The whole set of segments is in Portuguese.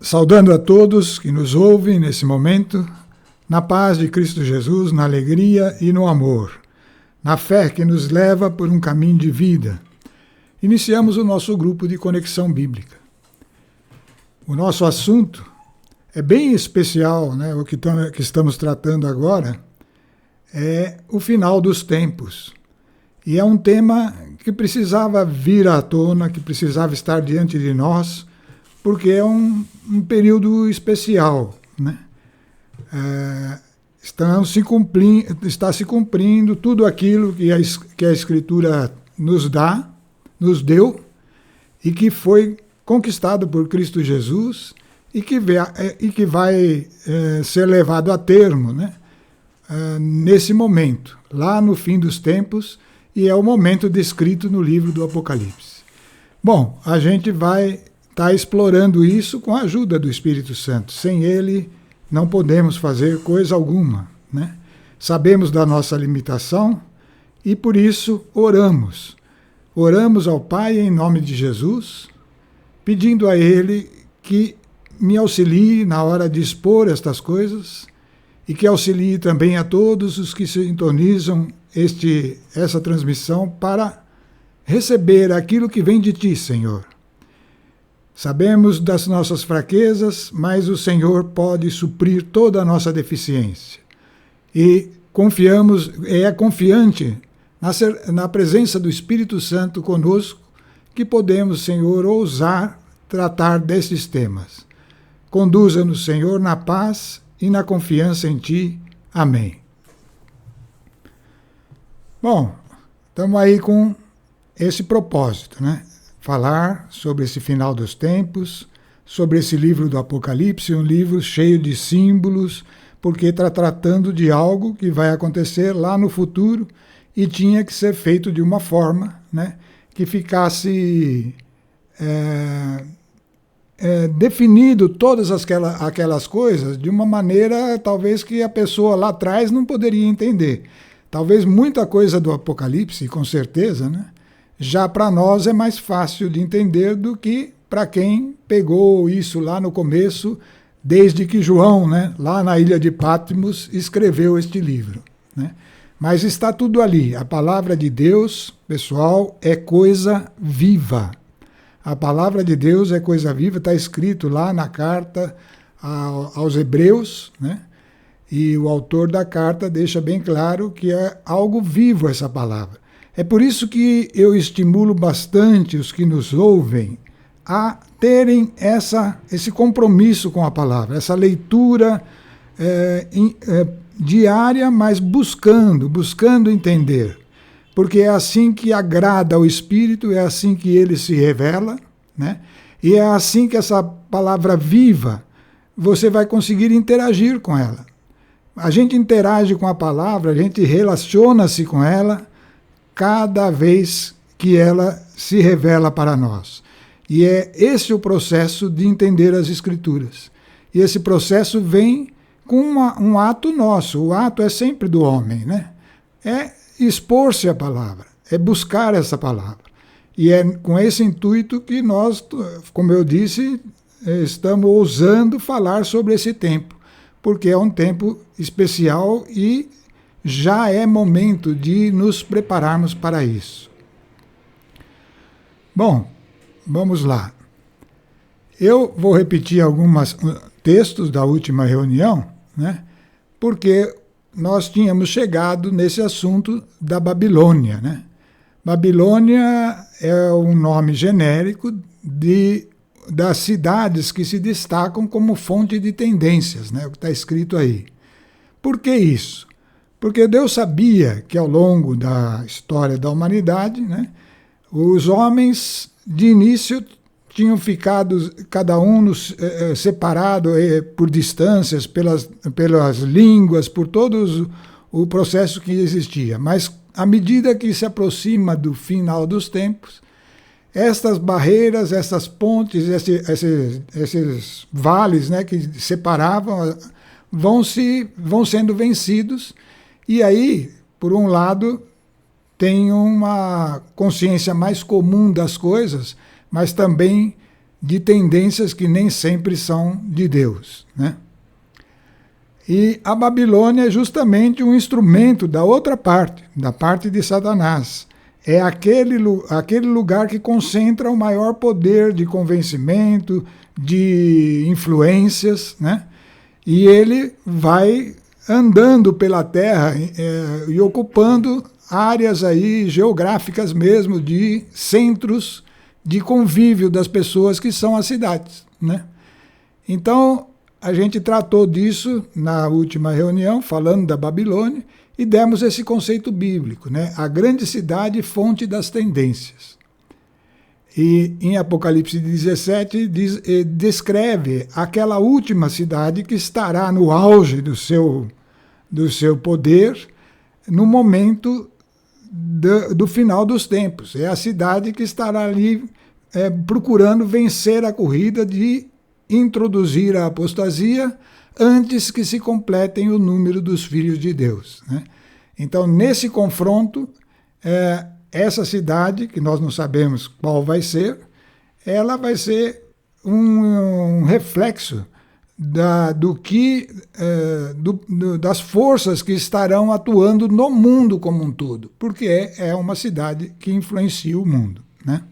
Saudando a todos que nos ouvem nesse momento, na paz de Cristo Jesus, na alegria e no amor, na fé que nos leva por um caminho de vida. Iniciamos o nosso grupo de Conexão Bíblica. O nosso assunto é bem especial, né? O que estamos tratando agora é o final dos tempos. E é um tema que precisava vir à tona, que precisava estar diante de nós, porque é um período especial, né? Está se cumprindo tudo aquilo que a Escritura nos deu, e que foi conquistado por Cristo Jesus, e que vai ser levado a termo, né? Nesse momento, lá no fim dos tempos, e é o momento descrito no livro do Apocalipse. Bom, a gente vai estar explorando isso com a ajuda do Espírito Santo. Sem ele, não podemos fazer coisa alguma, né? Sabemos da nossa limitação e, por isso, oramos. Oramos ao Pai em nome de Jesus, pedindo a Ele que me auxilie na hora de expor estas coisas e que auxilie também a todos os que sintonizam essa transmissão para receber aquilo que vem de Ti, Senhor. Sabemos das nossas fraquezas, mas o Senhor pode suprir toda a nossa deficiência. E é confiante na presença do Espírito Santo conosco que podemos, Senhor, ousar tratar desses temas. Conduza-nos, Senhor, na paz e na confiança em Ti. Amém. Bom, estamos aí com esse propósito, né? Falar sobre esse final dos tempos, sobre esse livro do Apocalipse, um livro cheio de símbolos, porque está tratando de algo que vai acontecer lá no futuro e tinha que ser feito de uma forma, né, que ficasse definido todas aquelas coisas de uma maneira talvez que a pessoa lá atrás não poderia entender. Talvez muita coisa do Apocalipse, com certeza, né? Já para nós é mais fácil de entender do que para quem pegou isso lá no começo, desde que João, né, lá na ilha de Patmos, escreveu este livro, né? Mas está tudo ali. A palavra de Deus, pessoal, é coisa viva. A palavra de Deus é coisa viva, está escrito lá na carta aos Hebreus, né? E o autor da carta deixa bem claro que é algo vivo essa palavra. É por isso que eu estimulo bastante os que nos ouvem a terem esse compromisso com a palavra, essa leitura diária, mas buscando entender. Porque é assim que agrada ao Espírito, é assim que ele se revela, né? E é assim que essa palavra viva, você vai conseguir interagir com ela. A gente interage com a palavra, a gente relaciona-se com ela, cada vez que ela se revela para nós. E é esse o processo de entender as Escrituras. E esse processo vem com um ato nosso. O ato é sempre do homem, né? É expor-se à palavra, é buscar essa palavra. E é com esse intuito que nós, como eu disse, estamos ousando falar sobre esse tempo, porque é um tempo especial e já é momento de nos prepararmos para isso. Bom, vamos lá. Eu vou repetir alguns textos da última reunião, né? Porque nós tínhamos chegado nesse assunto da Babilônia, né? Babilônia é um nome genérico das cidades que se destacam como fonte de tendências, né? O que está escrito aí. Por que isso? Porque Deus sabia que ao longo da história da humanidade, né, os homens de início tinham ficado cada um separado por distâncias, pelas línguas, por todo o processo que existia. Mas à medida que se aproxima do final dos tempos, estas barreiras, essas pontes, esses vales, né, que separavam, vão sendo vencidos. E aí, por um lado, tem uma consciência mais comum das coisas, mas também de tendências que nem sempre são de Deus, né? E a Babilônia é justamente um instrumento da outra parte, da parte de Satanás. É aquele lugar que concentra o maior poder de convencimento, de influências, né? E ele vai andando pela terra e ocupando áreas aí geográficas mesmo, de centros de convívio das pessoas que são as cidades, né? Então, a gente tratou disso na última reunião, falando da Babilônia, e demos esse conceito bíblico, né? A grande cidade, fonte das tendências. E em Apocalipse 17 descreve aquela última cidade que estará no auge do seu poder no momento do final dos tempos. É a cidade que estará ali procurando vencer a corrida de introduzir a apostasia antes que se completem o número dos filhos de Deus, né? Então, nesse confronto, essa cidade, que nós não sabemos qual vai ser, ela vai ser um reflexo das forças que estarão atuando no mundo como um todo, porque é uma cidade que influencia o mundo, né?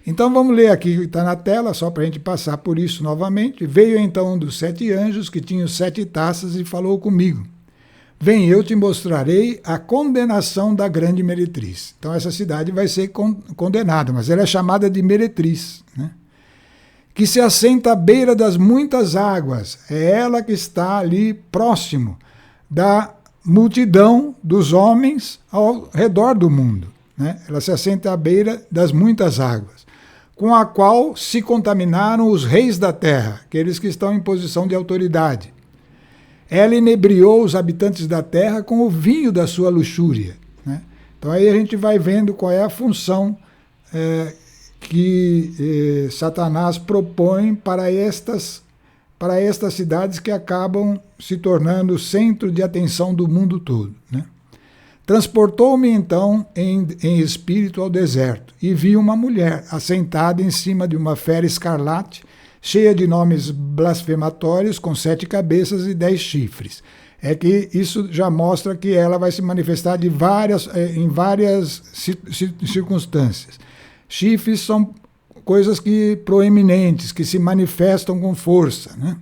Então vamos ler aqui, está na tela, só para a gente passar por isso novamente. Veio então um dos 7 anjos, que tinha 7 taças, e falou comigo: vem, eu te mostrarei a condenação da grande meretriz. Então essa cidade vai ser condenada, mas ela é chamada de meretriz, né? Que se assenta à beira das muitas águas. É ela que está ali próximo da multidão dos homens ao redor do mundo, né? Ela se assenta à beira das muitas águas, com a qual se contaminaram os reis da terra, aqueles que estão em posição de autoridade. Ela inebriou os habitantes da terra com o vinho da sua luxúria, né? Então aí a gente vai vendo qual é a função que Satanás propõe para estas cidades que acabam se tornando o centro de atenção do mundo todo, né? Transportou-me então em espírito ao deserto, e vi uma mulher assentada em cima de uma fera escarlate, cheia de nomes blasfematórios, com 7 cabeças e 10 chifres. É que isso já mostra que ela vai se manifestar em várias circunstâncias. Chifres são coisas proeminentes, que se manifestam com força, né?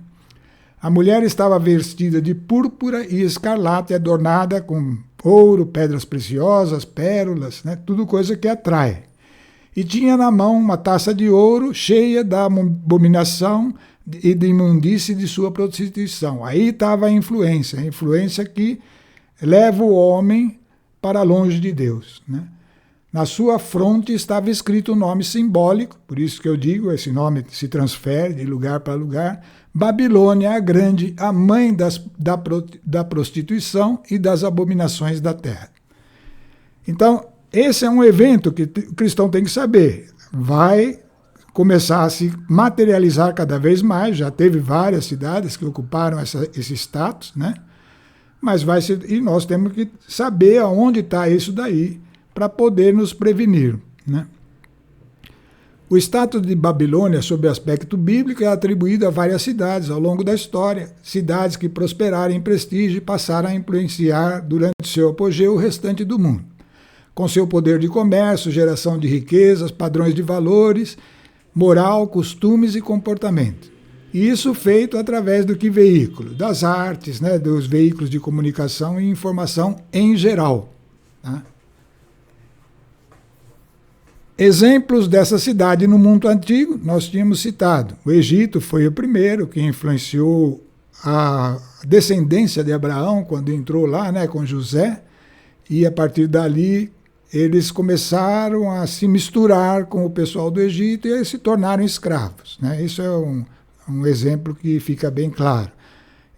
A mulher estava vestida de púrpura e escarlate, adornada com ouro, pedras preciosas, pérolas, né? Tudo coisa que atrai. E tinha na mão uma taça de ouro cheia da abominação e da imundície de sua prostituição. Aí estava a influência que leva o homem para longe de Deus, né? Na sua fronte estava escrito um nome simbólico, por isso que eu digo, esse nome se transfere de lugar para lugar: Babilônia a Grande, a mãe da prostituição e das abominações da terra. Então, esse é um evento que o cristão tem que saber. Vai começar a se materializar cada vez mais, já teve várias cidades que ocuparam esse status, né? Mas e nós temos que saber aonde está isso daí, para poder nos prevenir, né? O status de Babilônia, sob aspecto bíblico, é atribuído a várias cidades ao longo da história, cidades que prosperaram em prestígio e passaram a influenciar durante seu apogeu o restante do mundo, com seu poder de comércio, geração de riquezas, padrões de valores, moral, costumes e comportamento. E isso feito através do que veículo? Das artes, né, dos veículos de comunicação e informação em geral, tá? Exemplos dessa cidade no mundo antigo, nós tínhamos citado. O Egito foi o primeiro que influenciou a descendência de Abraão quando entrou lá, né, com José, e a partir dali eles começaram a se misturar com o pessoal do Egito e se tornaram escravos, né? Isso é um exemplo que fica bem claro.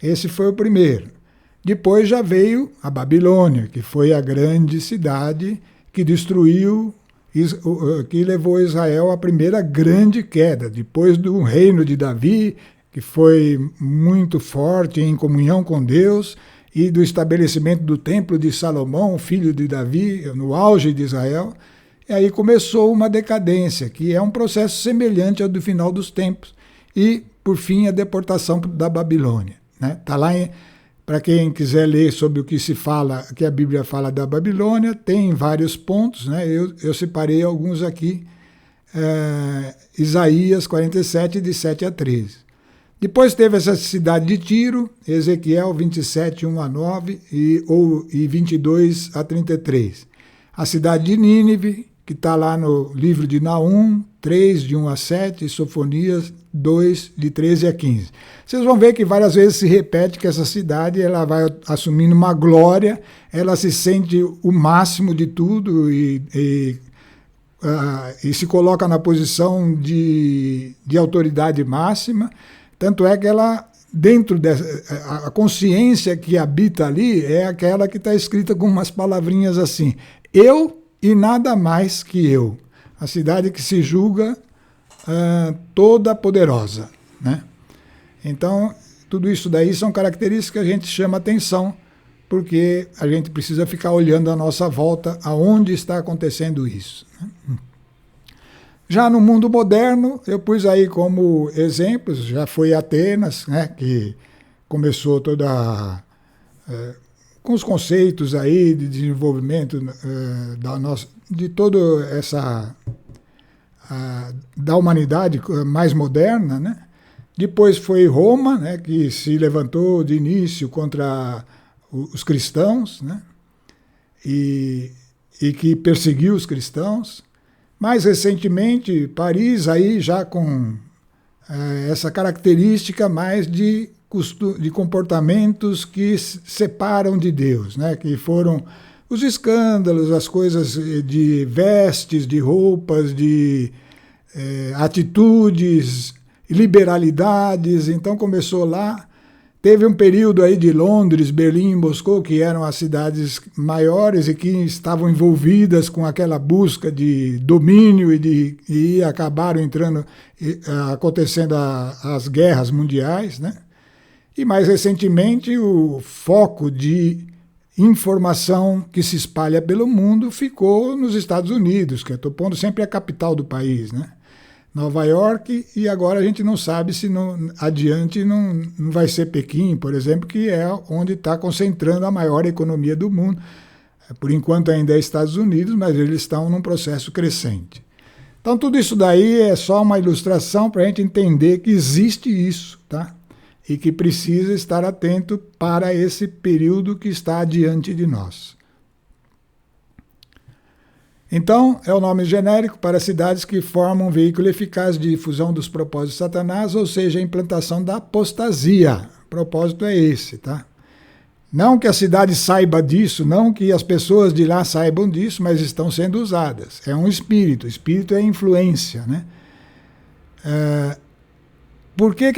Esse foi o primeiro. Depois já veio a Babilônia, que foi a grande cidade que destruiu, que levou Israel à primeira grande queda, depois do reino de Davi, que foi muito forte em comunhão com Deus, e do estabelecimento do templo de Salomão, filho de Davi, no auge de Israel. E aí começou uma decadência, que é um processo semelhante ao do final dos tempos. E, por fim, a deportação da Babilônia. Né? Tá lá, para quem quiser ler sobre o que se fala, que a Bíblia fala da Babilônia, tem vários pontos, né? Eu separei alguns aqui. Isaías 47, de 7 a 13. Depois teve essa cidade de Tiro, Ezequiel 27, 1 a 9 e 22 a 33. A cidade de Nínive, que está lá no livro de Naum, 3, de 1 a 7, e Sofonias 2, de 13 a 15. Vocês vão ver que várias vezes se repete que essa cidade ela vai assumindo uma glória, ela se sente o máximo de tudo e se coloca na posição de autoridade máxima. Tanto é que ela, dentro a consciência que habita ali é aquela que está escrita com umas palavrinhas assim: eu e nada mais que eu. A cidade que se julga toda poderosa. Né? Então, tudo isso daí são características que a gente chama atenção, porque a gente precisa ficar olhando à nossa volta aonde está acontecendo isso. Né? Já no mundo moderno, eu pus aí como exemplos, já foi Atenas, né, que começou toda com os conceitos aí de desenvolvimento de toda essa da humanidade mais moderna, né? Depois foi Roma, né, que se levantou de início contra os cristãos, né, e que perseguiu os cristãos. Mais recentemente, Paris, aí já com essa característica mais de comportamentos que separam de Deus, né? Que foram os escândalos, as coisas de vestes, de roupas, de atitudes, liberalidades. Então começou lá. Teve um período aí de Londres, Berlim, Moscou, que eram as cidades maiores e que estavam envolvidas com aquela busca de domínio e acabaram acontecendo as guerras mundiais, né? E mais recentemente o foco de informação que se espalha pelo mundo ficou nos Estados Unidos, que eu estou pondo sempre a capital do país, né? Nova York, e agora a gente não sabe se adiante não vai ser Pequim, por exemplo, que é onde está concentrando a maior economia do mundo. Por enquanto ainda é Estados Unidos, mas eles estão num processo crescente. Então tudo isso daí é só uma ilustração para a gente entender que existe isso, tá? E que precisa estar atento para esse período que está adiante de nós. Então, é o nome genérico para cidades que formam um veículo eficaz de difusão dos propósitos de Satanás, ou seja, a implantação da apostasia. O propósito é esse, tá? Não que a cidade saiba disso, não que as pessoas de lá saibam disso, mas estão sendo usadas. É um espírito. Espírito é influência, né? Por que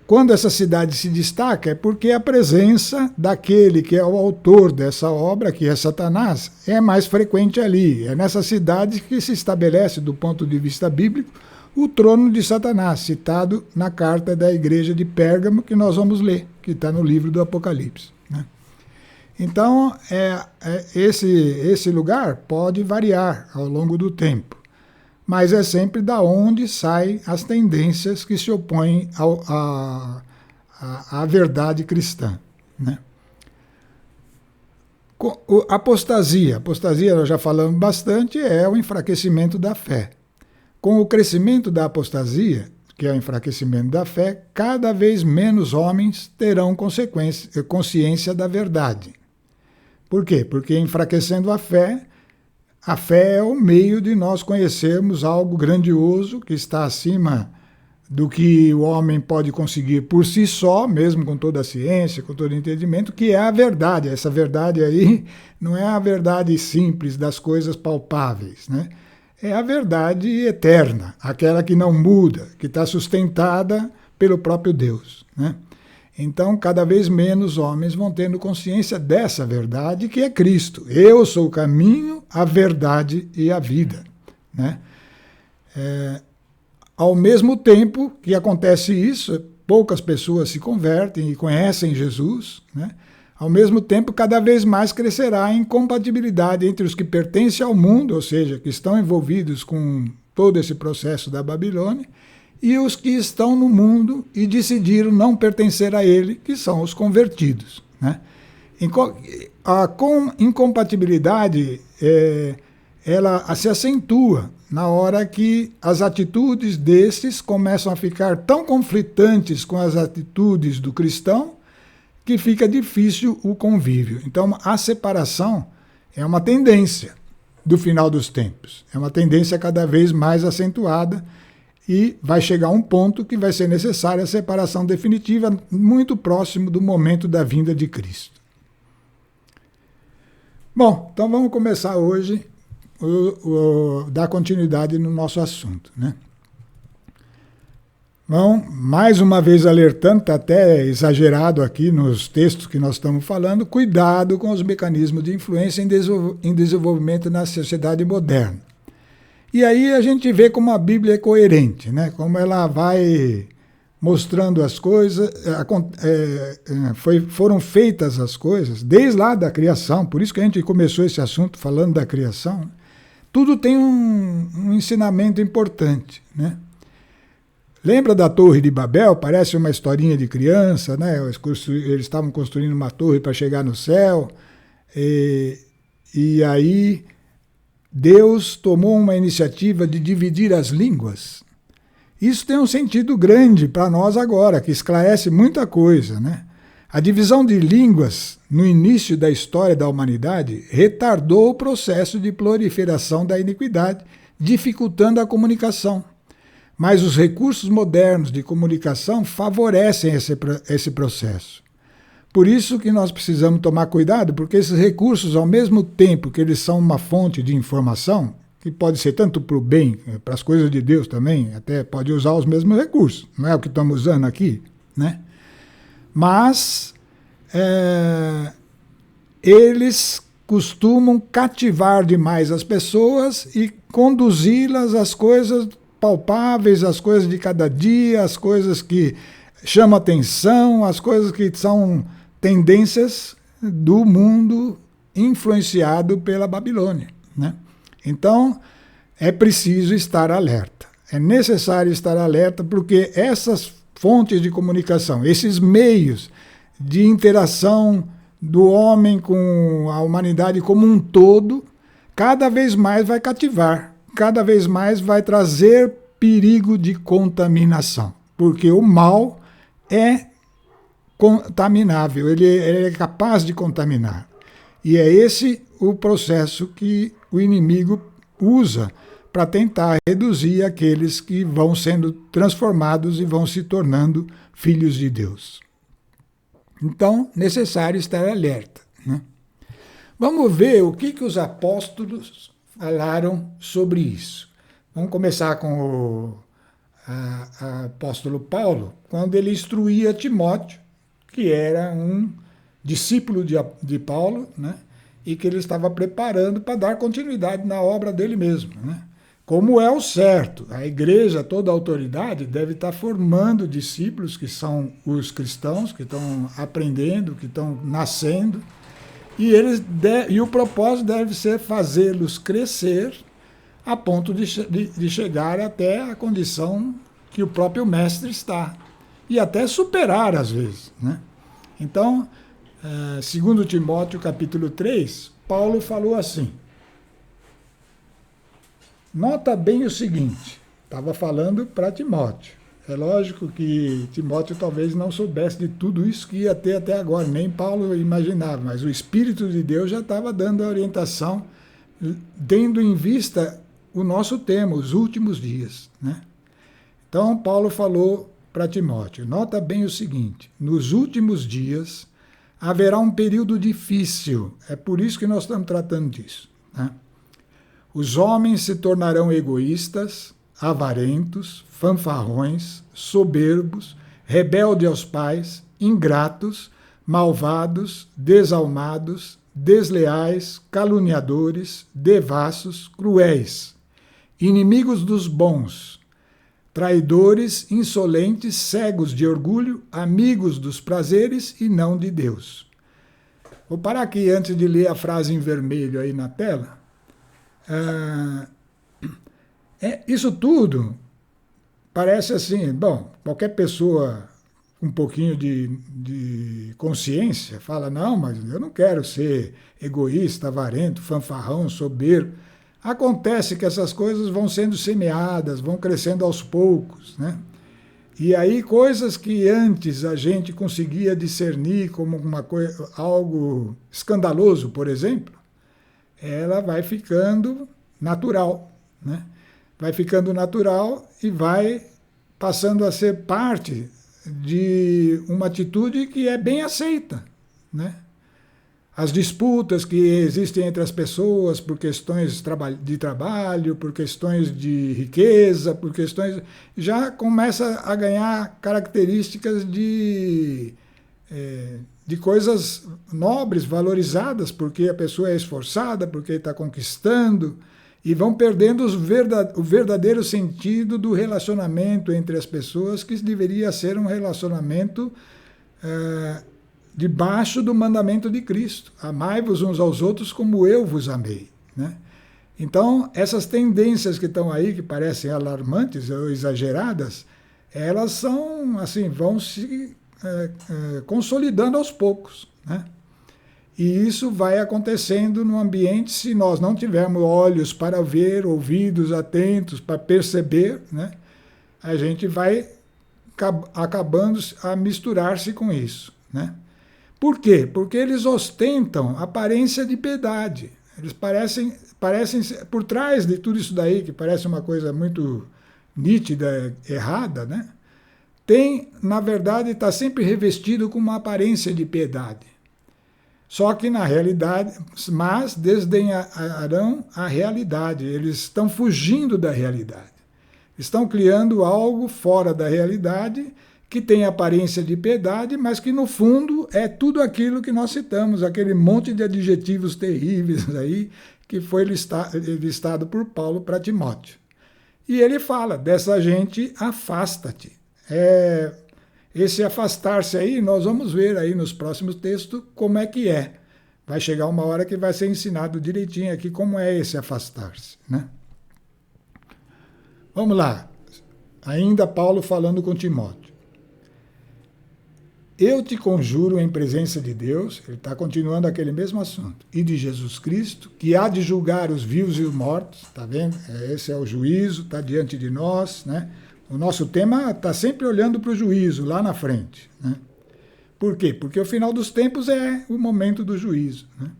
quando essa cidade se destaca? É porque a presença daquele que é o autor dessa obra, que é Satanás, é mais frequente ali. É nessa cidade que se estabelece, do ponto de vista bíblico, o trono de Satanás, citado na carta da igreja de Pérgamo, que nós vamos ler, que está no livro do Apocalipse. Né? Então, esse lugar pode variar ao longo do tempo, mas é sempre da onde saem as tendências que se opõem à verdade cristã. Né? Apostasia, nós já falamos bastante, é o enfraquecimento da fé. Com o crescimento da apostasia, que é o enfraquecimento da fé, cada vez menos homens terão consciência da verdade. Por quê? Porque enfraquecendo a fé é o meio de nós conhecermos algo grandioso que está acima do que o homem pode conseguir por si só, mesmo com toda a ciência, com todo o entendimento, que é a verdade. Essa verdade aí não é a verdade simples das coisas palpáveis, né? É a verdade eterna, aquela que não muda, que está sustentada pelo próprio Deus, né? Então, cada vez menos homens vão tendo consciência dessa verdade, que é Cristo. Eu sou o caminho, a verdade e a vida. Né? Ao mesmo tempo que acontece isso, poucas pessoas se convertem e conhecem Jesus. Né? ao mesmo tempo, cada vez mais crescerá a incompatibilidade entre os que pertencem ao mundo, ou seja, que estão envolvidos com todo esse processo da Babilônia, e os que estão no mundo e decidiram não pertencer a ele, que são os convertidos, né? A incompatibilidade ela se acentua na hora que as atitudes desses começam a ficar tão conflitantes com as atitudes do cristão que fica difícil o convívio. Então, a separação é uma tendência do final dos tempos. É uma tendência cada vez mais acentuada e vai chegar um ponto que vai ser necessária a separação definitiva, muito próximo do momento da vinda de Cristo. Bom, então vamos começar hoje dar continuidade no nosso assunto, né? Bom, mais uma vez alertando, está até exagerado aqui nos textos que nós estamos falando, cuidado com os mecanismos de influência em desenvolvimento na sociedade moderna. E aí a gente vê como a Bíblia é coerente, né? Como ela vai mostrando as coisas, foram feitas as coisas desde lá da criação, por isso que a gente começou esse assunto falando da criação. Tudo tem um ensinamento importante, né? Lembra da Torre de Babel? Parece uma historinha de criança, né? Eles estavam construindo uma torre para chegar no céu, e aí Deus tomou uma iniciativa de dividir as línguas. Isso tem um sentido grande para nós agora, que esclarece muita coisa, né? A divisão de línguas no início da história da humanidade retardou o processo de proliferação da iniquidade, dificultando a comunicação. Mas os recursos modernos de comunicação favorecem esse processo. Por isso que nós precisamos tomar cuidado, porque esses recursos, ao mesmo tempo que eles são uma fonte de informação, que pode ser tanto para o bem, para as coisas de Deus também, até pode usar os mesmos recursos, não é o que estamos usando aqui, né? Mas eles costumam cativar demais as pessoas e conduzi-las às coisas palpáveis, às coisas de cada dia, às coisas que chamam atenção, às coisas que são tendências do mundo influenciado pela Babilônia, né? Então, é preciso estar alerta. É necessário estar alerta porque essas fontes de comunicação, esses meios de interação do homem com a humanidade como um todo, cada vez mais vai cativar, cada vez mais vai trazer perigo de contaminação, porque o mal é contaminável, ele é capaz de contaminar. E é esse o processo que o inimigo usa para tentar reduzir aqueles que vão sendo transformados e vão se tornando filhos de Deus. Então, necessário estar alerta, né? Vamos ver o que os apóstolos falaram sobre isso. Vamos começar com o apóstolo Paulo, quando ele instruía Timóteo, que era um discípulo de Paulo, né? E que ele estava preparando para dar continuidade na obra dele mesmo, né? Como é o certo, a igreja, toda a autoridade, deve estar formando discípulos que são os cristãos, que estão aprendendo, que estão nascendo, e o propósito deve ser fazê-los crescer a ponto de chegar até a condição que o próprio mestre está, e até superar às vezes, né? Então, segundo Timóteo capítulo 3, Paulo falou assim: nota bem o seguinte, estava falando para Timóteo. É lógico que Timóteo talvez não soubesse de tudo isso que ia ter até agora, nem Paulo imaginava, mas o Espírito de Deus já estava dando a orientação, tendo em vista o nosso tema, os últimos dias, né? Então, Paulo falou para Timóteo, nota bem o seguinte, nos últimos dias haverá um período difícil, é por isso que nós estamos tratando disso, né? Os homens se tornarão egoístas, avarentos, fanfarrões, soberbos, rebeldes aos pais, ingratos, malvados, desalmados, desleais, caluniadores, devassos, cruéis, inimigos dos bons, traidores, insolentes, cegos de orgulho, amigos dos prazeres e não de Deus. Vou parar aqui antes de ler a frase em vermelho aí na tela. Isso tudo parece assim, bom, qualquer pessoa com um pouquinho de consciência fala, não, mas eu não quero ser egoísta, avarento, fanfarrão, soberbo. Acontece que essas coisas vão sendo semeadas, vão crescendo aos poucos, né? E aí coisas que antes a gente conseguia discernir como uma coisa, algo escandaloso, por exemplo, ela vai ficando natural, né? Vai ficando natural e vai passando a ser parte de uma atitude que é bem aceita, né? As disputas que existem entre as pessoas por questões de trabalho, por questões de riqueza, por questões... já começa a ganhar características de coisas nobres, valorizadas, porque a pessoa é esforçada, porque está conquistando, e vão perdendo o verdadeiro sentido do relacionamento entre as pessoas, que deveria ser um relacionamento debaixo do mandamento de Cristo. Amai-vos uns aos outros como eu vos amei, né? Então, essas tendências que estão aí, que parecem alarmantes ou exageradas, elas são, assim, vão se consolidando aos poucos, né? E isso vai acontecendo no ambiente se nós não tivermos olhos para ver, ouvidos atentos para perceber, né? A gente vai acabando a misturar-se com isso, né? Por quê? Porque eles ostentam aparência de piedade. Eles parecem por trás de tudo isso daí, que parece uma coisa muito nítida, errada, né? Tem, na verdade, está sempre revestido com uma aparência de piedade. Só que na realidade, mas desdenharão a realidade. Eles estão fugindo da realidade. Estão criando algo fora da realidade, que tem aparência de piedade, mas que no fundo é tudo aquilo que nós citamos, aquele monte de adjetivos terríveis aí, que foi listado por Paulo para Timóteo. E ele fala, dessa gente afasta-te. Esse afastar-se aí, nós vamos ver aí nos próximos textos como é que é. Vai chegar uma hora que vai ser ensinado direitinho aqui como é esse afastar-se, né? Vamos lá. Ainda Paulo falando com Timóteo. Eu te conjuro em presença de Deus, ele está continuando aquele mesmo assunto, e de Jesus Cristo, que há de julgar os vivos e os mortos, está vendo? Esse é o juízo, está diante de nós, né? O nosso tema está sempre olhando para o juízo, lá na frente, né? Por quê? Porque o final dos tempos é o momento do juízo, né?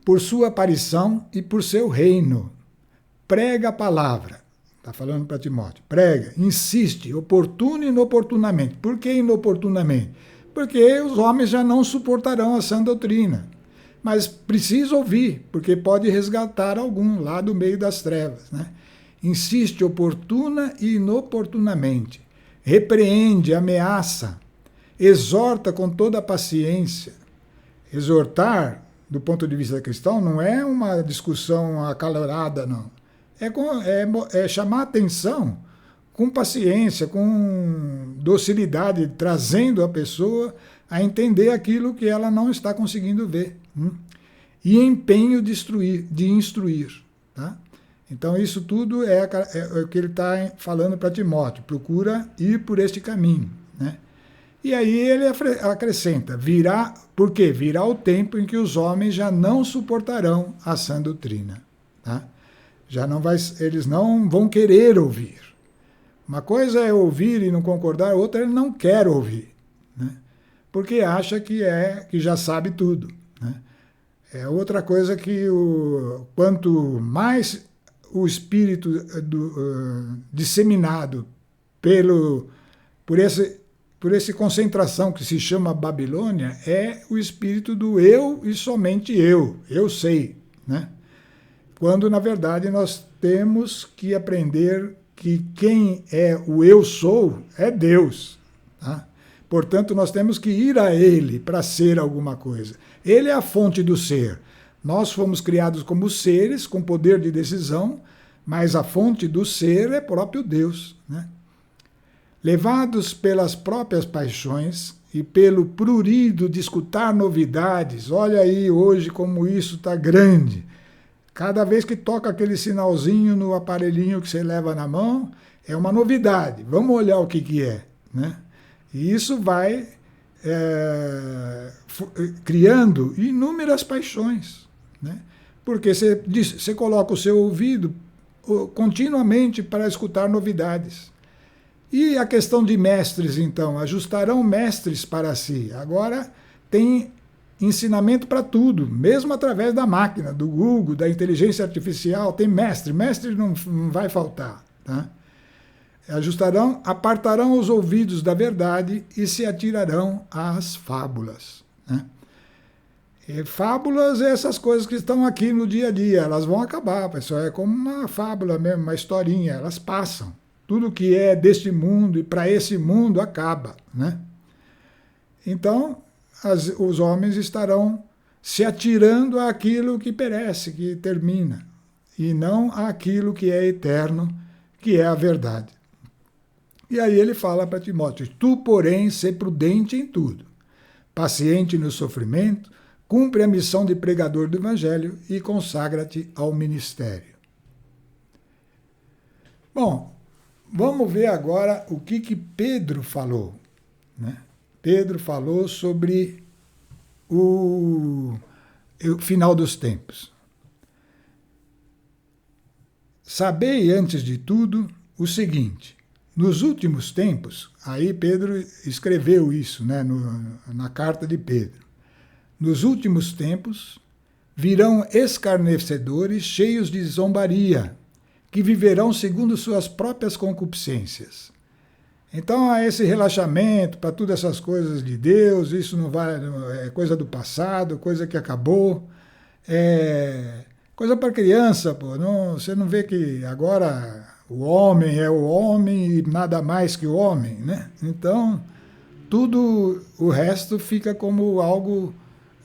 Por sua aparição e por seu reino, prega a palavra. Está falando para Timóteo. Prega, insiste, oportuno e inoportunamente. Por que inoportunamente? Porque os homens já não suportarão a sã doutrina. Mas precisa ouvir, porque pode resgatar algum lá do meio das trevas, né? Insiste oportuna e inoportunamente. Repreende, ameaça, exorta com toda a paciência. Exortar, do ponto de vista cristão, não é uma discussão acalorada, não. É chamar atenção com paciência, com docilidade, trazendo a pessoa a entender aquilo que ela não está conseguindo ver. E empenho de instruir. Tá? Então isso tudo é o que ele está falando para Timóteo. Procura ir por este caminho. Né? E aí ele acrescenta, por quê? Virá o tempo em que os homens já não suportarão a sã doutrina. Tá? Eles não vão querer ouvir. Uma coisa é ouvir e não concordar, outra ele não quer ouvir, né? Porque acha que já sabe tudo, né? É outra coisa que quanto mais o espírito disseminado por essa concentração que se chama Babilônia, é o espírito do eu e somente eu sei, né? Quando, na verdade, nós temos que aprender que quem é o eu sou é Deus. Tá? Portanto, nós temos que ir a Ele para ser alguma coisa. Ele é a fonte do ser. Nós fomos criados como seres, com poder de decisão, mas a fonte do ser é próprio Deus. Né? Levados pelas próprias paixões, e pelo prurido de escutar novidades. Olha aí hoje como isso está grande. Cada vez que toca aquele sinalzinho no aparelhinho que você leva na mão, é uma novidade. Vamos olhar o que é, né? E isso vai criando inúmeras paixões, né? Porque você coloca o seu ouvido continuamente para escutar novidades. E a questão de mestres, então, ajustarão mestres para si. Agora tem ensinamento para tudo, mesmo através da máquina, do Google, da inteligência artificial, tem mestre. Mestre não vai faltar, tá? Apartarão os ouvidos da verdade e se atirarão às fábulas, né? E fábulas é essas coisas que estão aqui no dia a dia, elas vão acabar, pessoal, é como uma fábula mesmo, uma historinha, elas passam. Tudo que é deste mundo e para esse mundo acaba, né? Então, os homens estarão se atirando àquilo que perece, que termina, e não àquilo que é eterno, que é a verdade. E aí ele fala para Timóteo: tu, porém, sê prudente em tudo, paciente no sofrimento, cumpre a missão de pregador do Evangelho e consagra-te ao ministério. Bom, vamos ver agora o que Pedro falou, né? Pedro falou sobre o final dos tempos. Sabei, antes de tudo, o seguinte: nos últimos tempos, aí Pedro escreveu isso, né, na carta de Pedro. Nos últimos tempos virão escarnecedores cheios de zombaria, que viverão segundo suas próprias concupiscências. Então há esse relaxamento para todas essas coisas de Deus, isso não vai, é coisa do passado, coisa que acabou, é coisa para criança, pô. Não, você não vê que agora o homem é o homem e nada mais que o homem, né? Então tudo o resto fica como algo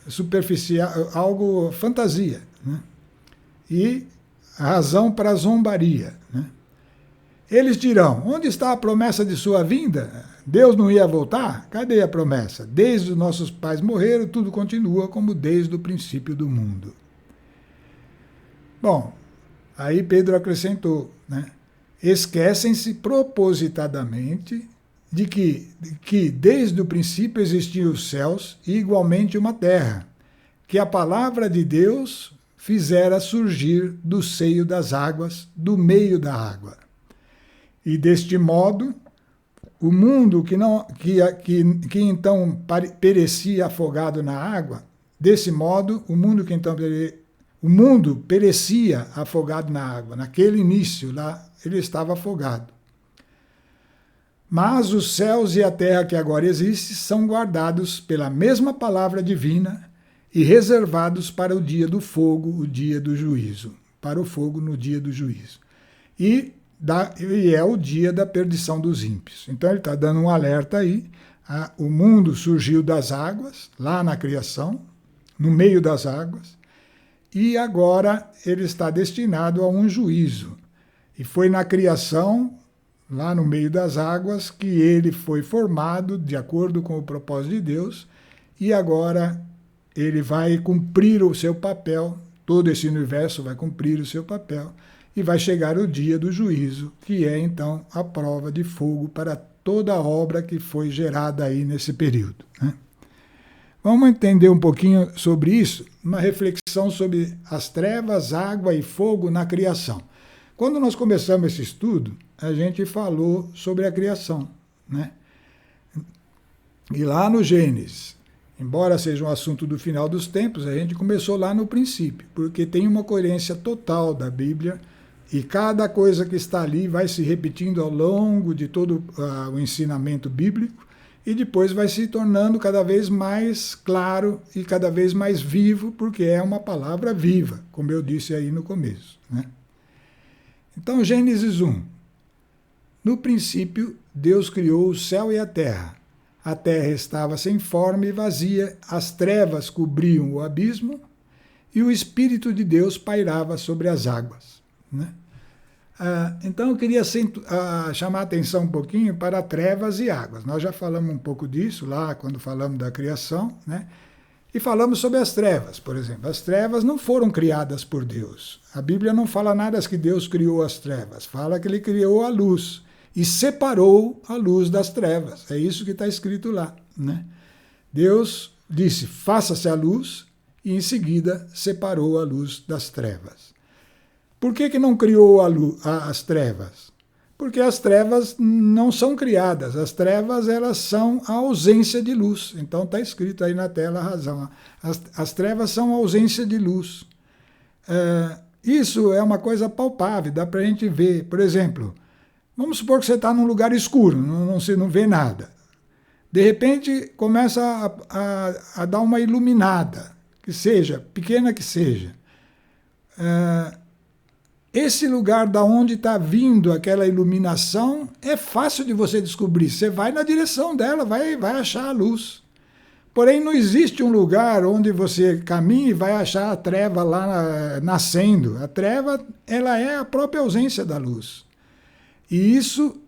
superficial, algo fantasia, né? E razão para zombaria, né? Eles dirão: onde está a promessa de sua vinda? Deus não ia voltar? Cadê a promessa? Desde os nossos pais morreram, tudo continua como desde o princípio do mundo. Bom, aí Pedro acrescentou, né? Esquecem-se propositadamente de que desde o princípio existiam os céus e igualmente uma terra, que a palavra de Deus fizera surgir do seio das águas, do meio da água. E deste modo, o mundo que então perecia afogado na água, desse modo, o mundo perecia afogado na água. Naquele início lá, ele estava afogado. Mas os céus e a terra que agora existem são guardados pela mesma palavra divina e reservados para o dia do fogo, o dia do juízo. Para o fogo no dia do juízo. E é o dia da perdição dos ímpios. Então ele está dando um alerta aí. O mundo surgiu das águas, lá na criação, no meio das águas, e agora ele está destinado a um juízo. E foi na criação, lá no meio das águas, que ele foi formado de acordo com o propósito de Deus, e agora ele vai cumprir o seu papel, todo esse universo vai cumprir o seu papel, e vai chegar o dia do juízo, que é então a prova de fogo para toda a obra que foi gerada aí nesse período, né? Vamos entender um pouquinho sobre isso, uma reflexão sobre as trevas, água e fogo na criação. Quando nós começamos esse estudo, a gente falou sobre a criação, né? E lá no Gênesis, embora seja um assunto do final dos tempos, a gente começou lá no princípio, porque tem uma coerência total da Bíblia e cada coisa que está ali vai se repetindo ao longo de todo o ensinamento bíblico e depois vai se tornando cada vez mais claro e cada vez mais vivo, porque é uma palavra viva, como eu disse aí no começo, né? Então, Gênesis 1. No princípio, Deus criou o céu e a terra. A terra estava sem forma e vazia, as trevas cobriam o abismo e o Espírito de Deus pairava sobre as águas, né? Então eu queria chamar a atenção um pouquinho para trevas e águas. Nós já falamos um pouco disso lá quando falamos da criação, né? E falamos sobre as trevas, por exemplo. As trevas não foram criadas por Deus. A Bíblia não fala nada que Deus criou as trevas, fala que ele criou a luz e separou a luz das trevas. É isso que está escrito lá, né? Deus disse, faça-se a luz, e em seguida separou a luz das trevas. Por que não criou as trevas? Porque as trevas não são criadas, as trevas elas são a ausência de luz. Então está escrito aí na tela a razão. As trevas são a ausência de luz. Isso é uma coisa palpável, dá para a gente ver. Por exemplo, vamos supor que você está num lugar escuro, você não vê nada. De repente começa a dar uma iluminada, que seja, pequena que seja. Esse lugar da onde está vindo aquela iluminação é fácil de você descobrir. Você vai na direção dela, vai achar a luz. Porém, não existe um lugar onde você caminha e vai achar a treva lá nascendo. A treva, ela é a própria ausência da luz. E isso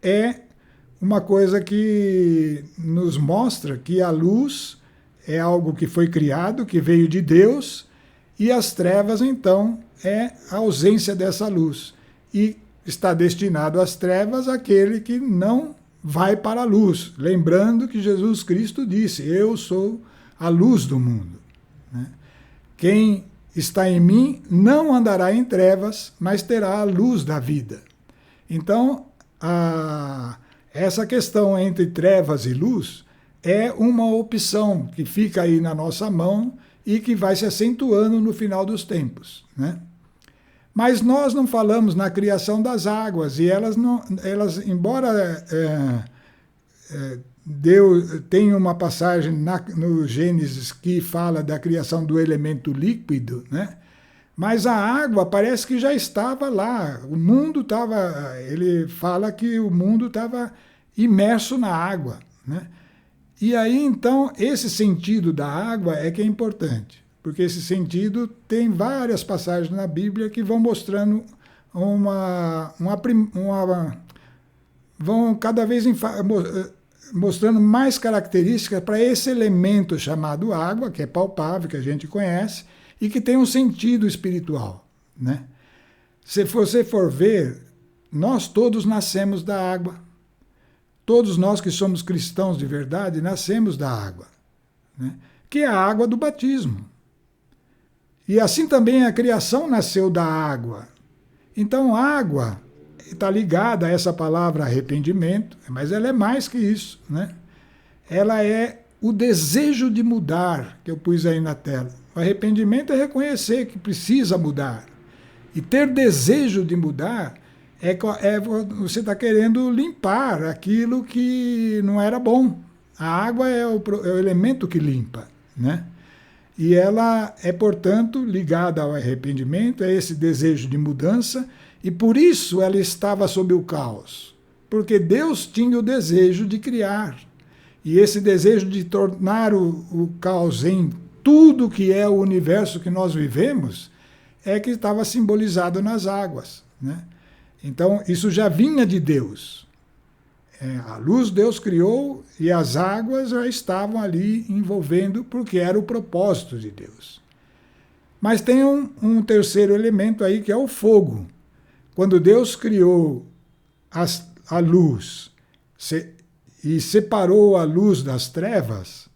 é uma coisa que nos mostra que a luz é algo que foi criado, que veio de Deus, e as trevas, então, é a ausência dessa luz. E está destinado às trevas aquele que não vai para a luz. Lembrando que Jesus Cristo disse, eu sou a luz do mundo, né? Quem está em mim não andará em trevas, mas terá a luz da vida. Então, essa questão entre trevas e luz é uma opção que fica aí na nossa mão e que vai se acentuando no final dos tempos, né? Mas nós não falamos na criação das águas, e elas embora Deus tem uma passagem no Gênesis que fala da criação do elemento líquido, né? Mas a água parece que já estava lá. O mundo estava. Ele fala que o mundo estava imerso na água, né? E aí, então, esse sentido da água é que é importante, porque esse sentido tem várias passagens na Bíblia que vão mostrando vão cada vez mostrando mais características para esse elemento chamado água, que é palpável, que a gente conhece, e que tem um sentido espiritual, né? Se você for ver, nós todos nascemos da água. Todos nós que somos cristãos de verdade nascemos da água, né? Que é a água do batismo. E assim também a criação nasceu da água. Então, água está ligada a essa palavra arrependimento, mas ela é mais que isso, né? Ela é o desejo de mudar, que eu pus aí na tela. O arrependimento é reconhecer que precisa mudar. E ter desejo de mudar você está querendo limpar aquilo que não era bom. A água é o elemento que limpa, né? E ela é, portanto, ligada ao arrependimento, é esse desejo de mudança, e por isso ela estava sob o caos. Porque Deus tinha o desejo de criar. E esse desejo de tornar o caos em tudo que é o universo que nós vivemos é que estava simbolizado nas águas, né? Então, isso já vinha de Deus. A luz Deus criou e as águas já estavam ali envolvendo, porque era o propósito de Deus. Mas tem um terceiro elemento aí, que é o fogo. Quando Deus criou a luz e separou a luz das trevas,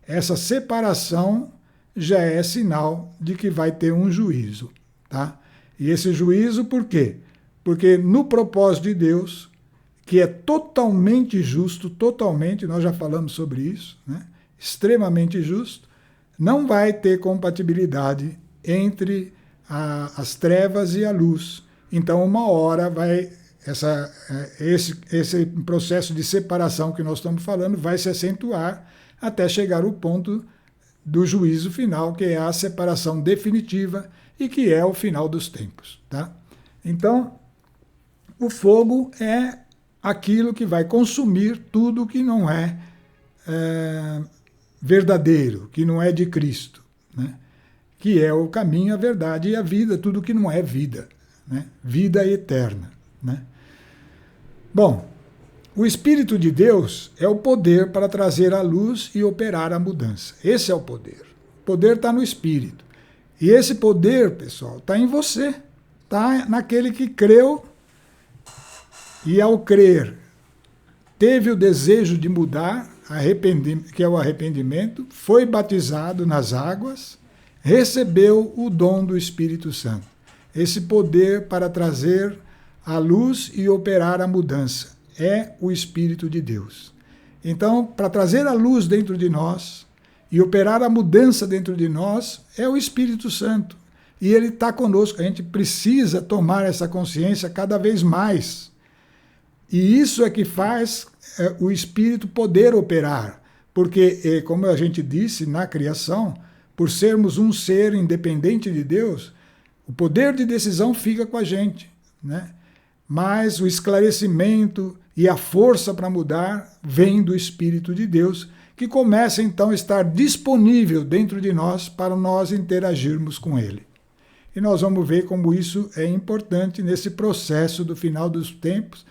essa separação já é sinal de que vai ter um juízo, tá? E esse juízo por quê? Porque no propósito de Deus, que é totalmente justo, nós já falamos sobre isso, né? Extremamente justo, não vai ter compatibilidade entre as trevas e a luz. Então, uma hora esse processo de separação que nós estamos falando vai se acentuar até chegar ao ponto do juízo final, que é a separação definitiva e que é o final dos tempos, tá? Então, o fogo é aquilo que vai consumir tudo que não é verdadeiro, que não é de Cristo, né? Que é o caminho, a verdade e a vida, tudo que não é vida, né? Vida eterna, né? Bom, o Espírito de Deus é o poder para trazer a luz e operar a mudança. Esse é o poder. O poder está no Espírito. E esse poder, pessoal, está em você. Está naquele que creu e, ao crer, teve o desejo de mudar, que é o arrependimento, foi batizado nas águas, recebeu o dom do Espírito Santo. Esse poder para trazer a luz e operar a mudança é o Espírito de Deus. Então, para trazer a luz dentro de nós e operar a mudança dentro de nós, é o Espírito Santo. E ele está conosco. A gente precisa tomar essa consciência cada vez mais. E isso é que faz o Espírito poder operar. Porque, como a gente disse na criação, por sermos um ser independente de Deus, o poder de decisão fica com a gente, né? Mas o esclarecimento e a força para mudar vem do Espírito de Deus, que começa então a estar disponível dentro de nós para nós interagirmos com Ele. E nós vamos ver como isso é importante nesse processo do final dos tempos,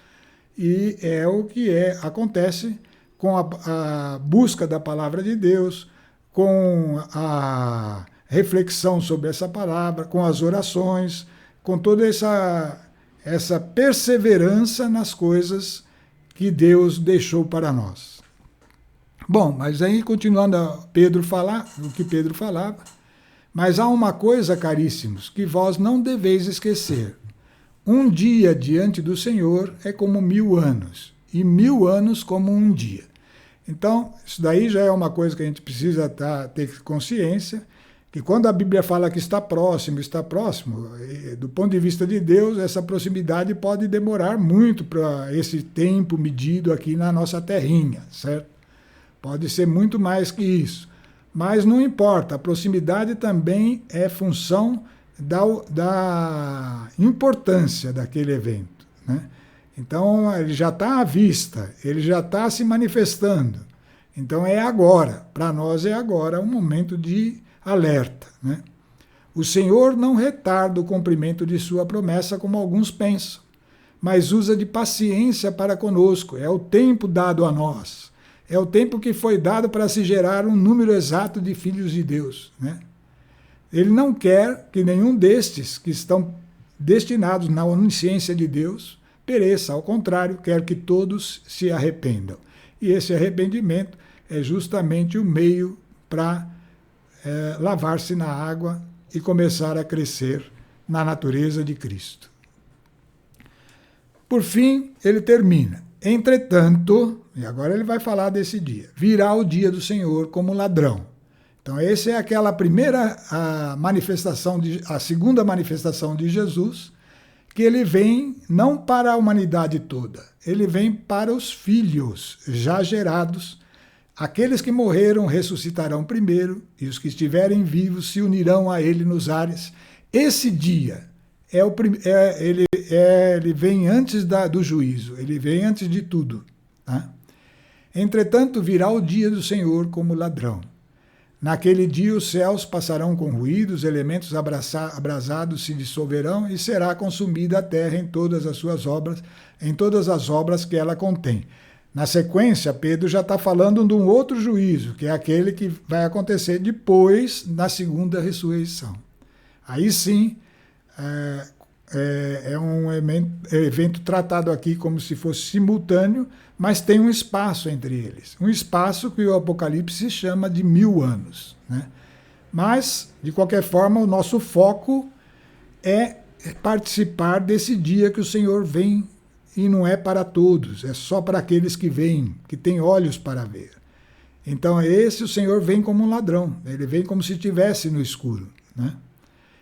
e é o que acontece com a busca da palavra de Deus, com a reflexão sobre essa palavra, com as orações, com toda essa perseverança nas coisas que Deus deixou para nós. Bom, mas aí continuando o que Pedro falava, mas há uma coisa, caríssimos, que vós não deveis esquecer. Um dia diante do Senhor é como 1000 anos, e 1000 anos como um dia. Então, isso daí já é uma coisa que a gente precisa ter consciência, que quando a Bíblia fala que está próximo, do ponto de vista de Deus, essa proximidade pode demorar muito para esse tempo medido aqui na nossa terrinha, certo? Pode ser muito mais que isso. Mas não importa, a proximidade também é função da importância daquele evento, né? Então, ele já está à vista, ele já está se manifestando. Então, é agora, para nós é agora um momento de alerta, né? O Senhor não retarda o cumprimento de sua promessa, como alguns pensam, mas usa de paciência para conosco. É o tempo dado a nós. É o tempo que foi dado para se gerar um número exato de filhos de Deus, né? Ele não quer que nenhum destes que estão destinados na onisciência de Deus pereça. Ao contrário, quer que todos se arrependam. E esse arrependimento é justamente o meio para lavar-se na água e começar a crescer na natureza de Cristo. Por fim, ele termina. Entretanto, e agora ele vai falar desse dia, virá o dia do Senhor como ladrão. Então, essa é aquela primeira a segunda manifestação de Jesus, que ele vem não para a humanidade toda, ele vem para os filhos já gerados. Aqueles que morreram ressuscitarão primeiro, e os que estiverem vivos se unirão a ele nos ares. Esse dia ele vem antes do juízo, ele vem antes de tudo, tá? Entretanto, virá o dia do Senhor como ladrão. Naquele dia os céus passarão com ruído, os elementos abrasados se dissolverão e será consumida a terra em todas as suas obras, em todas as obras que ela contém. Na sequência, Pedro já está falando de um outro juízo, que é aquele que vai acontecer depois da segunda ressurreição. Aí sim, é um evento tratado aqui como se fosse simultâneo, mas tem um espaço entre eles. Um espaço que o Apocalipse chama de 1000 anos, né? Mas, de qualquer forma, o nosso foco é participar desse dia que o Senhor vem, e não é para todos, é só para aqueles que vêm, que têm olhos para ver. Então, o Senhor vem como um ladrão, ele vem como se estivesse no escuro, né?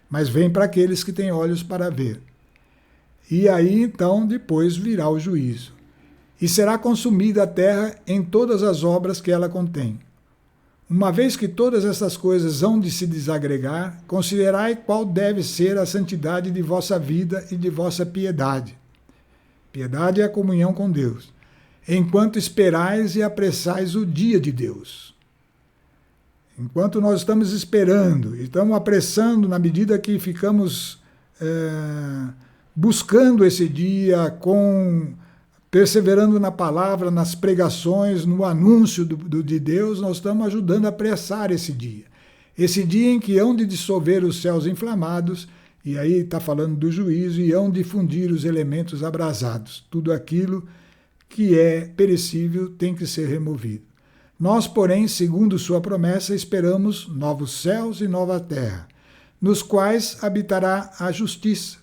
Mas vem para aqueles que têm olhos para ver. E aí, então, depois virá o juízo. E será consumida a terra em todas as obras que ela contém. Uma vez que todas essas coisas hão de se desagregar, considerai qual deve ser a santidade de vossa vida e de vossa piedade. Piedade é a comunhão com Deus. Enquanto esperais e apressais o dia de Deus. Enquanto nós estamos esperando, estamos apressando na medida que ficamos buscando esse dia, perseverando na palavra, nas pregações, no anúncio de Deus, nós estamos ajudando a apressar esse dia. Esse dia em que hão de dissolver os céus inflamados, e aí está falando do juízo, e hão de fundir os elementos abrasados. Tudo aquilo que é perecível tem que ser removido. Nós, porém, segundo sua promessa, esperamos novos céus e nova terra, nos quais habitará a justiça.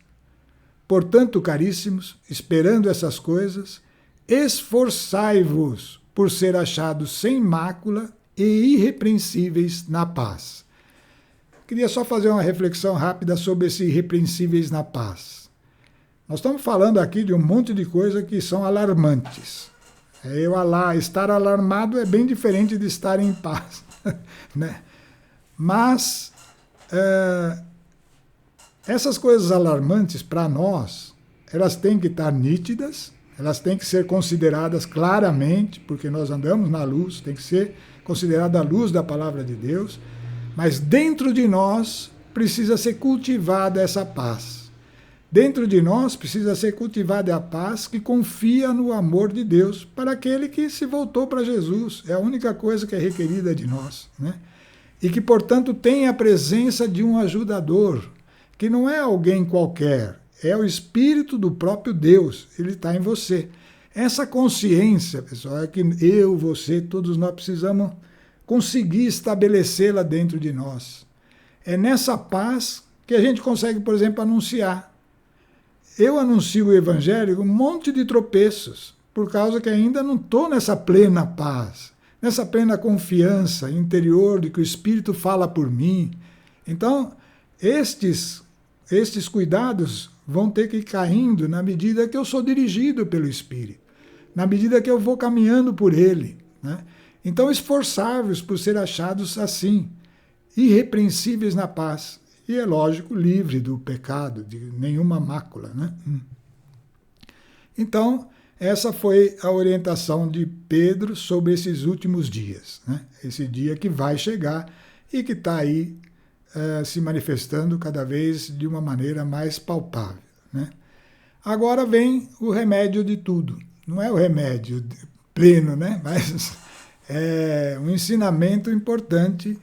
Portanto, caríssimos, esperando essas coisas, esforçai-vos por ser achados sem mácula e irrepreensíveis na paz. Queria só fazer uma reflexão rápida sobre esses irrepreensíveis na paz. Nós estamos falando aqui de um monte de coisas que são alarmantes. Estar alarmado é bem diferente de estar em paz, né? Mas essas coisas alarmantes, para nós, elas têm que estar nítidas, elas têm que ser consideradas claramente, porque nós andamos na luz, tem que ser considerada a luz da palavra de Deus, mas dentro de nós precisa ser cultivada essa paz. Dentro de nós precisa ser cultivada a paz que confia no amor de Deus para aquele que se voltou para Jesus. É a única coisa que é requerida de nós, né? E que, portanto, tem a presença de um ajudador, que não é alguém qualquer, é o Espírito do próprio Deus, ele está em você. Essa consciência, pessoal, é que eu, você, todos nós precisamos conseguir estabelecê-la dentro de nós. É nessa paz que a gente consegue, por exemplo, anunciar. Eu anuncio o Evangelho com um monte de tropeços, por causa que ainda não estou nessa plena paz, nessa plena confiança interior de que o Espírito fala por mim. Então, estes cuidados vão ter que ir caindo na medida que eu sou dirigido pelo Espírito, na medida que eu vou caminhando por Ele, né? Então, esforçai-vos por ser achados assim, irrepreensíveis na paz, e é lógico, livre do pecado, de nenhuma mácula, né? Então, essa foi a orientação de Pedro sobre esses últimos dias, né? Esse dia que vai chegar e que está aí se manifestando cada vez de uma maneira mais palpável, né? Agora vem o remédio de tudo. Não é o remédio pleno, né? Mas é um ensinamento importante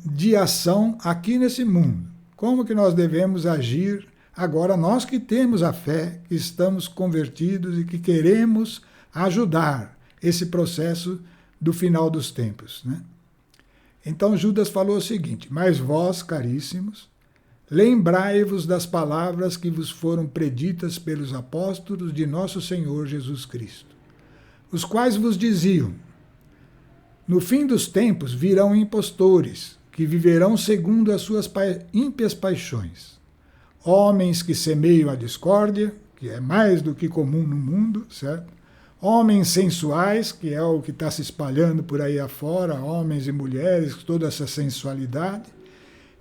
de ação aqui nesse mundo. Como que nós devemos agir agora, nós que temos a fé, que estamos convertidos e que queremos ajudar esse processo do final dos tempos, né? Então Judas falou o seguinte: mas vós, caríssimos, lembrai-vos das palavras que vos foram preditas pelos apóstolos de nosso Senhor Jesus Cristo, os quais vos diziam: no fim dos tempos virão impostores, que viverão segundo as suas ímpias paixões. Homens que semeiam a discórdia, que é mais do que comum no mundo, certo? Homens sensuais, que é o que está se espalhando por aí afora, homens e mulheres, toda essa sensualidade,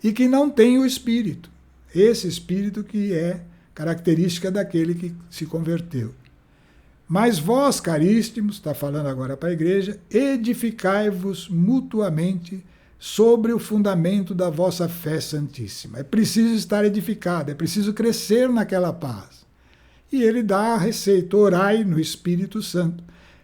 e que não têm o Espírito, esse Espírito que é característica daquele que se converteu. Mas vós, caríssimos, está falando agora para a igreja, edificai-vos mutuamente sobre o fundamento da vossa fé santíssima. É preciso estar edificado, é preciso crescer naquela paz. E ele dá a receita: orai no Espírito Santo.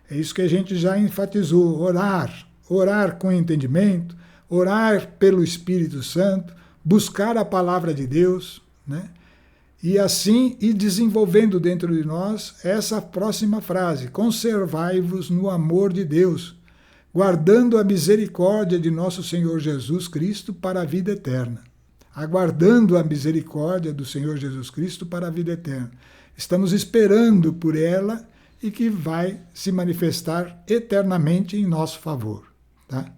É isso que a gente já enfatizou: orar com entendimento, orar pelo Espírito Santo, buscar a palavra de Deus, né? E assim ir desenvolvendo dentro de nós essa próxima frase: conservai-vos no amor de Deus, guardando a misericórdia de nosso Senhor Jesus Cristo para a vida eterna. Aguardando a misericórdia do Senhor Jesus Cristo para a vida eterna. Estamos esperando por ela e que vai se manifestar eternamente em nosso favor, tá?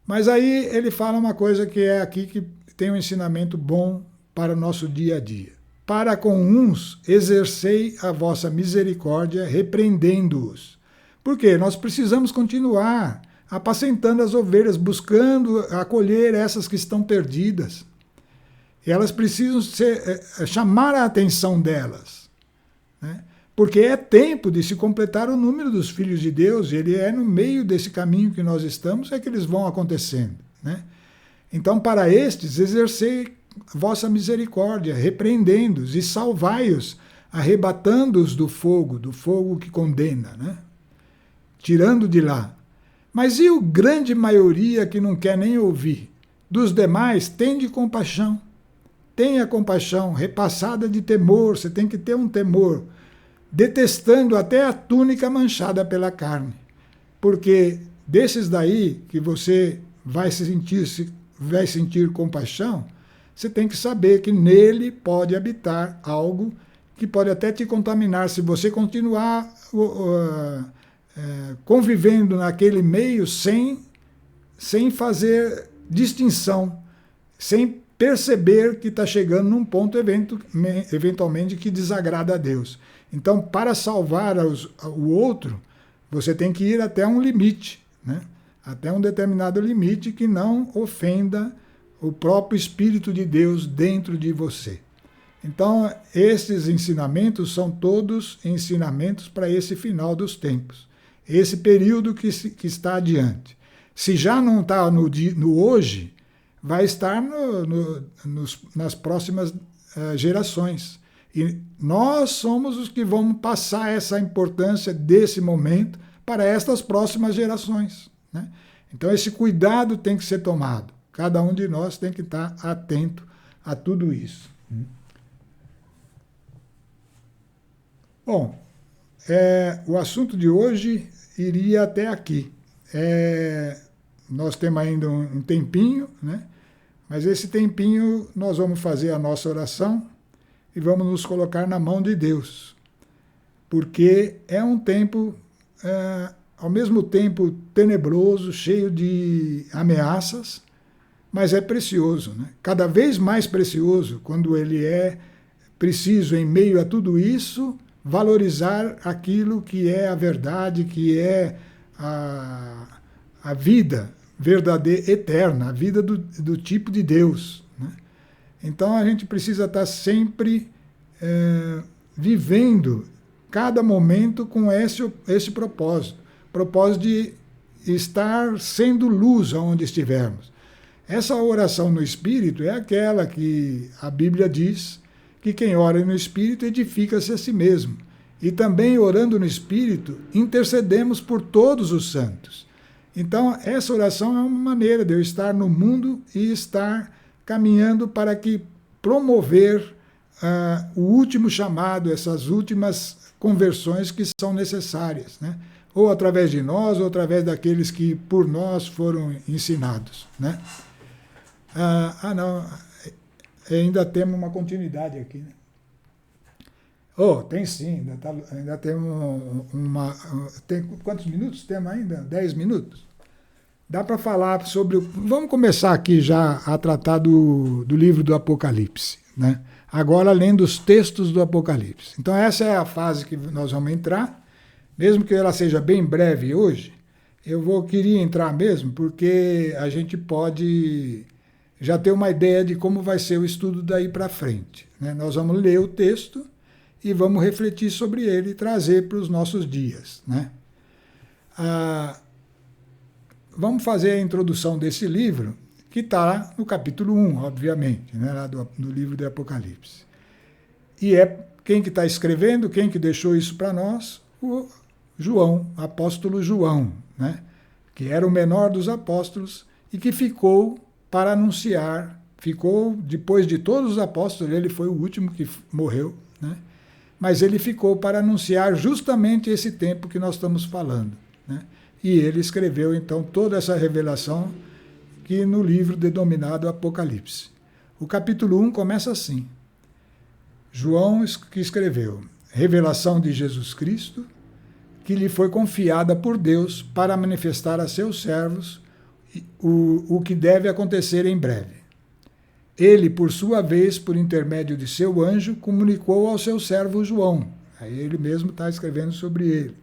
Mas aí ele fala uma coisa que é aqui que tem um ensinamento bom para o nosso dia a dia. Para com uns exercei a vossa misericórdia, repreendendo-os. Por quê? Nós precisamos continuar apacentando as ovelhas, buscando acolher essas que estão perdidas. Elas precisam chamar a atenção delas, né? Porque é tempo de se completar o número dos filhos de Deus, e ele é no meio desse caminho que nós estamos, é que eles vão acontecendo, né? Então, para estes, exercei vossa misericórdia, repreendendo-os e salvai-os, arrebatando-os do fogo que condena, né? Tirando de lá. Mas e o grande maioria que não quer nem ouvir? Dos demais, tende compaixão. Tenha compaixão, repassada de temor, você tem que ter um temor, detestando até a túnica manchada pela carne. Porque desses daí que você vai sentir compaixão, você tem que saber que nele pode habitar algo que pode até te contaminar. Se você continuar convivendo naquele meio sem fazer distinção, sem perceber que está chegando num ponto eventualmente que desagrada a Deus. Então, para salvar o outro, você tem que ir até um limite, né? Até um determinado limite que não ofenda o próprio Espírito de Deus dentro de você. Então, esses ensinamentos são todos ensinamentos para esse final dos tempos, esse período que está adiante. Se já não está no hoje, vai estar nas próximas gerações. E nós somos os que vamos passar essa importância desse momento para estas próximas gerações, né? Então esse cuidado tem que ser tomado. Cada um de nós tem que estar atento a tudo isso. Bom, o assunto de hoje iria até aqui. Nós temos ainda um tempinho, né? Mas esse tempinho nós vamos fazer a nossa oração e vamos nos colocar na mão de Deus. Porque é um tempo, ao mesmo tempo, tenebroso, cheio de ameaças, mas é precioso, né? Cada vez mais precioso quando ele é preciso, em meio a tudo isso, valorizar aquilo que é a verdade, que é a vida verdadeira, eterna, a vida do tipo de Deus, né? Então a gente precisa estar sempre vivendo cada momento com esse propósito de estar sendo luz aonde estivermos. Essa oração no Espírito é aquela que a Bíblia diz que quem ora no Espírito edifica-se a si mesmo. E também, orando no Espírito, intercedemos por todos os santos. Então, essa oração é uma maneira de eu estar no mundo e estar caminhando para que promover o último chamado, essas últimas conversões que são necessárias, né? Ou através de nós, ou através daqueles que por nós foram ensinados, né? Não, ainda temos uma continuidade aqui, né? Tem sim, ainda temos tem quantos minutos temos ainda? 10 minutos? Dá para falar sobre... Vamos começar aqui já a tratar do livro do Apocalipse, né? Agora lendo os textos do Apocalipse. Então essa é a fase que nós vamos entrar, mesmo que ela seja bem breve hoje, queria entrar mesmo, porque a gente pode já ter uma ideia de como vai ser o estudo daí para frente, né? Nós vamos ler o texto e vamos refletir sobre ele e trazer para os nossos dias, né? Vamos fazer a introdução desse livro, que está no capítulo 1, obviamente, né, lá do livro do Apocalipse. E quem que está escrevendo, quem que deixou isso para nós? O João, apóstolo João, né, que era o menor dos apóstolos e que ficou para anunciar, depois de todos os apóstolos, ele foi o último que morreu, né, mas ele ficou para anunciar justamente esse tempo que nós estamos falando, né? E ele escreveu, então, toda essa revelação que no livro denominado Apocalipse. O capítulo 1 começa assim. João que escreveu: revelação de Jesus Cristo, que lhe foi confiada por Deus para manifestar a seus servos o que deve acontecer em breve. Ele, por sua vez, por intermédio de seu anjo, comunicou ao seu servo João. Aí ele mesmo está escrevendo sobre ele.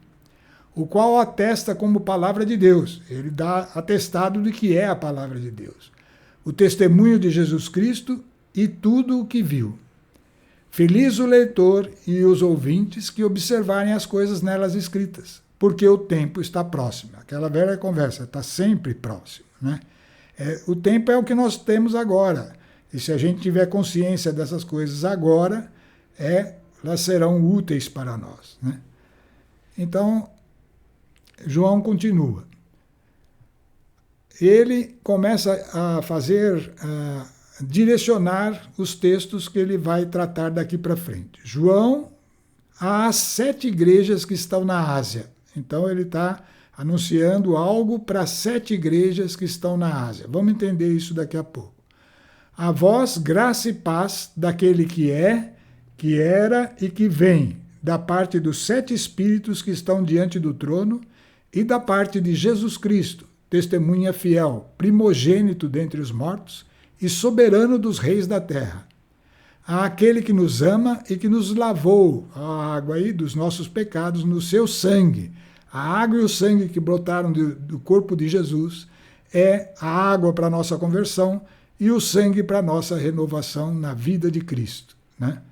O qual atesta como palavra de Deus. Ele dá atestado de que é a palavra de Deus. O testemunho de Jesus Cristo e tudo o que viu. Feliz o leitor e os ouvintes que observarem as coisas nelas escritas, porque o tempo está próximo. Aquela velha conversa, está sempre próximo, né? O tempo é o que nós temos agora. E se a gente tiver consciência dessas coisas agora, elas serão úteis para nós, né? Então, João continua. Ele começa a fazer, direcionar os textos que ele vai tratar daqui para frente. João, há 7 igrejas que estão na Ásia. Então ele está anunciando algo para 7 igrejas que estão na Ásia. Vamos entender isso daqui a pouco. A vós, graça e paz daquele que é, que era e que vem, da parte dos 7 espíritos que estão diante do trono e da parte de Jesus Cristo, testemunha fiel, primogênito dentre os mortos e soberano dos reis da terra. Àquele que nos ama e que nos lavou a água aí dos nossos pecados no seu sangue. A água e o sangue que brotaram do corpo de Jesus é a água para a nossa conversão e o sangue para a nossa renovação na vida de Cristo, né?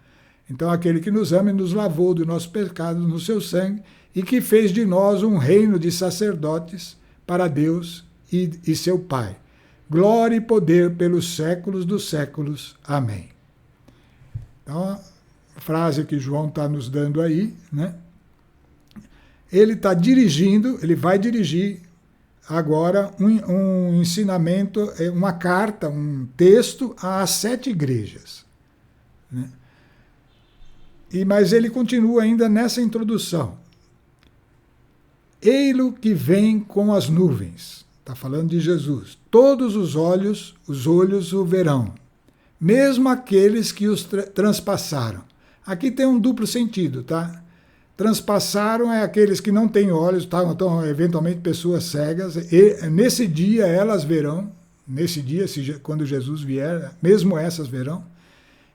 Então, aquele que nos ama e nos lavou dos nossos pecados no seu sangue e que fez de nós um reino de sacerdotes para Deus e seu Pai. Glória e poder pelos séculos dos séculos. Amém. Então, a frase que João está nos dando aí, né? Ele está dirigindo, ele vai dirigir agora um ensinamento, uma carta, um texto às 7 igrejas, né? Mas ele continua ainda nessa introdução. Ei-lo que vem com as nuvens. Está falando de Jesus. Todos os olhos o verão, mesmo aqueles que os transpassaram. Aqui tem um duplo sentido, tá? Transpassaram é aqueles que não têm olhos, tá? Então, eventualmente pessoas cegas, e nesse dia elas verão, nesse dia, quando Jesus vier, mesmo essas verão.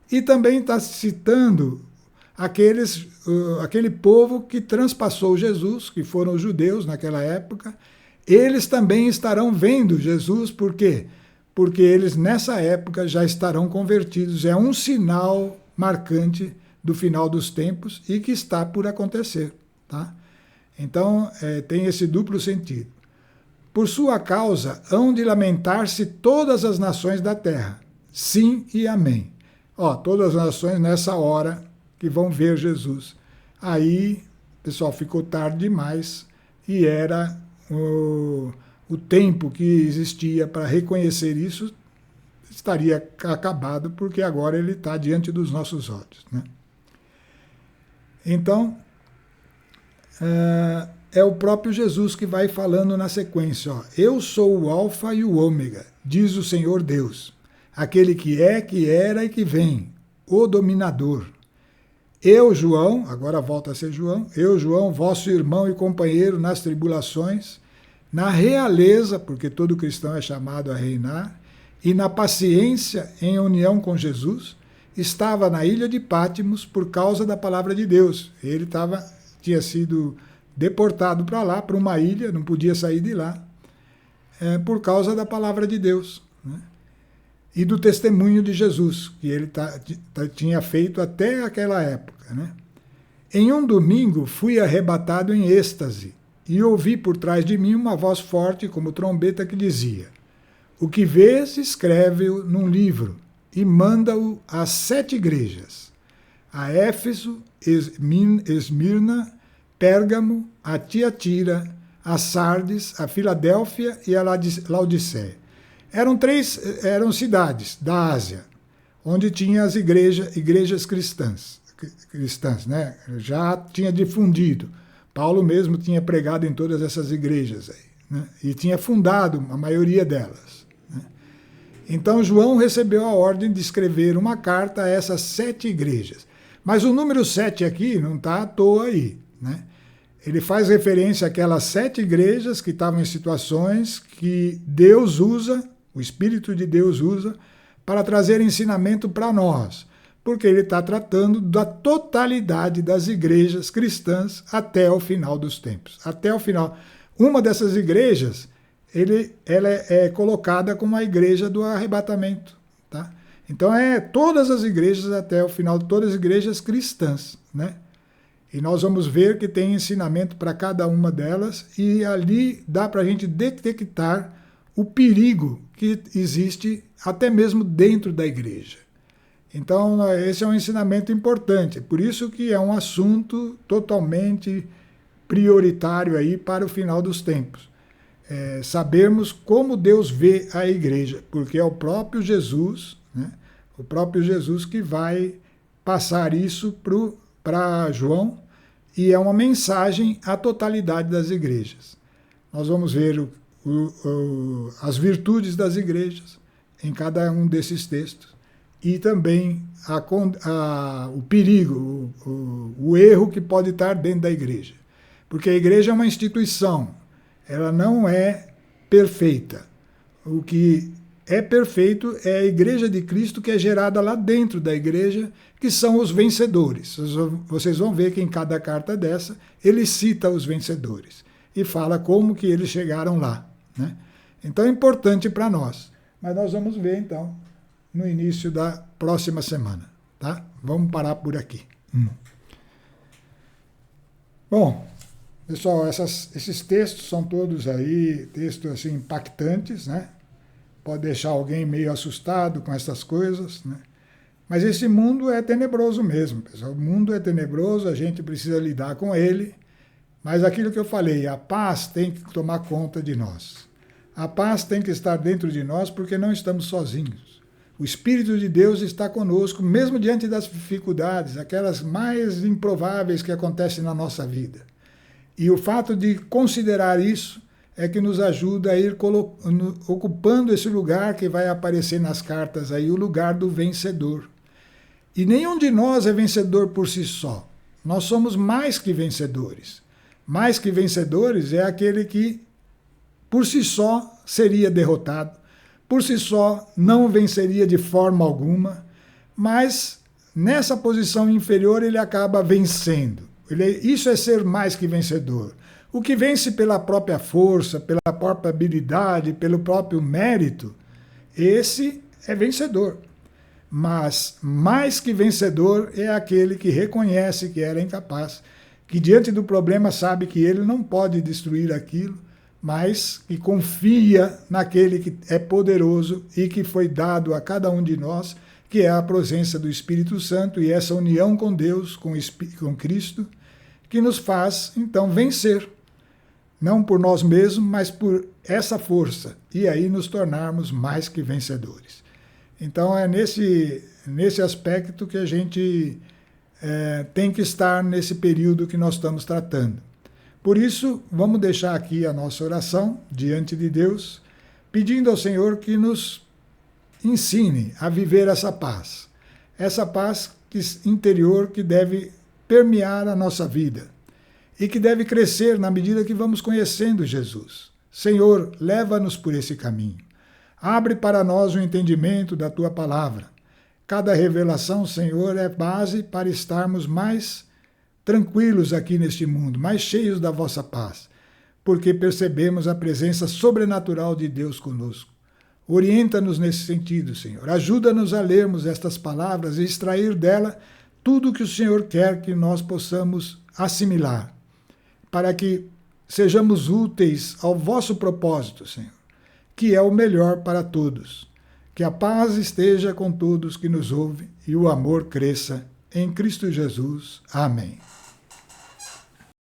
E também está citando aquele povo que transpassou Jesus, que foram os judeus naquela época. Eles também estarão vendo Jesus, por quê? Porque eles nessa época já estarão convertidos. É um sinal marcante do final dos tempos e que está por acontecer, tá? Então, tem esse duplo sentido. Por sua causa, hão de lamentar-se todas as nações da terra. Sim e amém. Todas as nações nessa hora que vão ver Jesus. Aí, pessoal, ficou tarde demais e era o tempo que existia para reconhecer isso estaria acabado, porque agora ele está diante dos nossos olhos, né? Então, é o próprio Jesus que vai falando na sequência. Eu sou o Alfa e o Ômega, diz o Senhor Deus, aquele que é, que era e que vem, o dominador. Eu, João, agora volta a ser João, eu, João, vosso irmão e companheiro nas tribulações, na realeza, porque todo cristão é chamado a reinar, e na paciência em união com Jesus, estava na ilha de Pátimos por causa da palavra de Deus. Ele tinha sido deportado para lá, para uma ilha, não podia sair de lá, por causa da palavra de Deus, né? E do testemunho de Jesus, que ele tinha feito até aquela época, né? Em um domingo fui arrebatado em êxtase, e ouvi por trás de mim uma voz forte como trombeta que dizia: o que vês, escreve-o num livro e manda-o às 7 igrejas, a Éfeso, Esmirna, Pérgamo, a Tiatira, a Sardes, a Filadélfia e a Laodiceia. Eram cidades da Ásia, onde tinha as igrejas cristãs, né? Já tinha difundido. Paulo mesmo tinha pregado em todas essas igrejas aí, né? E tinha fundado a maioria delas, né? Então João recebeu a ordem de escrever uma carta a essas 7 igrejas. Mas o número 7 aqui não está à toa aí, né? Ele faz referência àquelas 7 igrejas que estavam em situações que Deus usa, o Espírito de Deus usa, para trazer ensinamento para nós, porque ele está tratando da totalidade das igrejas cristãs até o final dos tempos. Até o final. Uma dessas igrejas, ela é colocada como a igreja do arrebatamento, tá? Então todas as igrejas até o final, todas as igrejas cristãs, né? E nós vamos ver que tem ensinamento para cada uma delas, e ali dá para a gente detectar o perigo que existe até mesmo dentro da igreja. Então, esse é um ensinamento importante, por isso que é um assunto totalmente prioritário aí para o final dos tempos. Sabermos como Deus vê a igreja, porque é o próprio Jesus, né? O próprio Jesus que vai passar isso para João, e é uma mensagem à totalidade das igrejas. Nós vamos ver as virtudes das igrejas em cada um desses textos, e também o perigo, o erro que pode estar dentro da igreja. Porque a igreja é uma instituição, ela não é perfeita. O que é perfeito é a igreja de Cristo, que é gerada lá dentro da igreja, que são os vencedores. Vocês vão ver que em cada carta dessa, ele cita os vencedores e fala como que eles chegaram lá, né? Então é importante para nós. Mas nós vamos ver, então, no início da próxima semana, tá? Vamos parar por aqui. Bom, pessoal, esses textos são todos aí, textos assim, impactantes, né? Pode deixar alguém meio assustado com essas coisas, né? Mas esse mundo é tenebroso mesmo, pessoal. O mundo é tenebroso, a gente precisa lidar com ele. Mas aquilo que eu falei, a paz tem que tomar conta de nós. A paz tem que estar dentro de nós, porque não estamos sozinhos. O Espírito de Deus está conosco, mesmo diante das dificuldades, aquelas mais improváveis que acontecem na nossa vida. E o fato de considerar isso é que nos ajuda a ir ocupando esse lugar que vai aparecer nas cartas aí, o lugar do vencedor. E nenhum de nós é vencedor por si só. Nós somos mais que vencedores. Mais que vencedores é aquele que, por si só, seria derrotado, por si só, não venceria de forma alguma, mas nessa posição inferior ele acaba vencendo. Isso é ser mais que vencedor. O que vence pela própria força, pela própria habilidade, pelo próprio mérito, esse é vencedor. Mas mais que vencedor é aquele que reconhece que era incapaz, que diante do problema sabe que ele não pode destruir aquilo, mas que confia naquele que é poderoso e que foi dado a cada um de nós, que é a presença do Espírito Santo e essa união com Deus, com Cristo, que nos faz, então, vencer. Não por nós mesmos, mas por essa força, e aí nos tornarmos mais que vencedores. Então é nesse aspecto que a gente tem que estar nesse período que nós estamos tratando. Por isso, vamos deixar aqui a nossa oração diante de Deus, pedindo ao Senhor que nos ensine a viver essa paz interior que deve permear a nossa vida e que deve crescer na medida que vamos conhecendo Jesus. Senhor, leva-nos por esse caminho. Abre para nós o entendimento da Tua palavra. Cada revelação, Senhor, é base para estarmos mais tranquilos aqui neste mundo, mais cheios da vossa paz, porque percebemos a presença sobrenatural de Deus conosco. Orienta-nos nesse sentido, Senhor. Ajuda-nos a lermos estas palavras e extrair dela tudo o que o Senhor quer que nós possamos assimilar, para que sejamos úteis ao vosso propósito, Senhor, que é o melhor para todos. Que a paz esteja com todos que nos ouvem e o amor cresça em Cristo Jesus. Amém.